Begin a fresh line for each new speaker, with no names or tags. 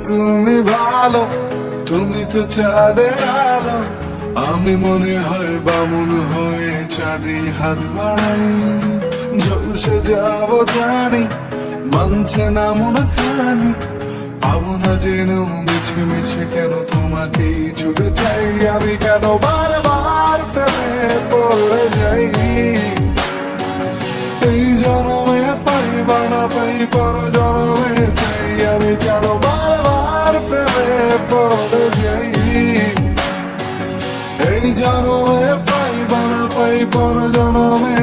তুমি ভালো, তুমি তো চাঁদের আলো। আমি মনে হয় বামুন হয়ে চাঁদে হাত বাড়াই। ঝলসে যাব জানি, মানছে না মন খানি। পাবো না যেন মিছে মিছে কেন তোমাকেই ছুটে চাই। আমি কেন বারবার প্রেমে পড়ে যাই। এই জনমে পাই বা না পাই, পর জনমে চাই। আমি কেন বারবার প্রেমে পড়ে যাই। এই জনমে পাই বা না পাই, পর জনমে